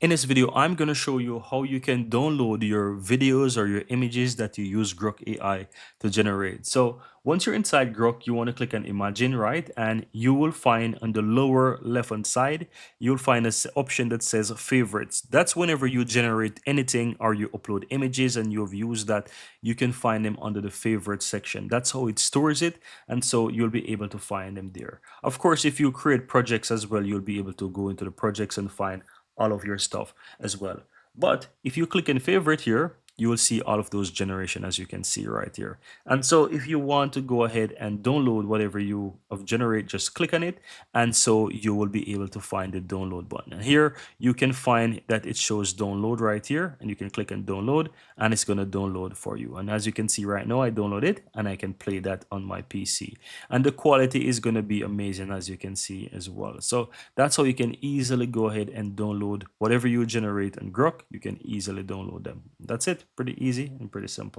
In this video, I'm going to show you how you can download your videos or your images that you use Grok AI to generate. So once you're inside Grok, you want to click on Imagine, right? And you will find on the lower left-hand side, you'll find this option that says Favorites. That's whenever you generate anything or you upload images and you have used that, you can find them under the Favorites section. That's how it stores it. And so you'll be able to find them there. Of course, if you create projects as well, you'll be able to go into the projects and find all of your stuff as well. But if you click in favorite here, you will see all of those generation as you can see right here. And so if you want to go ahead and download whatever you have generate, just click on it. And so you will be able to find the download button. And here you can find that it shows download right here, and you can click on download and it's going to download for you. And as you can see right now, I download it and I can play that on my PC. And the quality is going to be amazing as you can see as well. So that's how you can easily go ahead and download whatever you generate in Grok. You can easily download them. That's it. Pretty easy and pretty simple.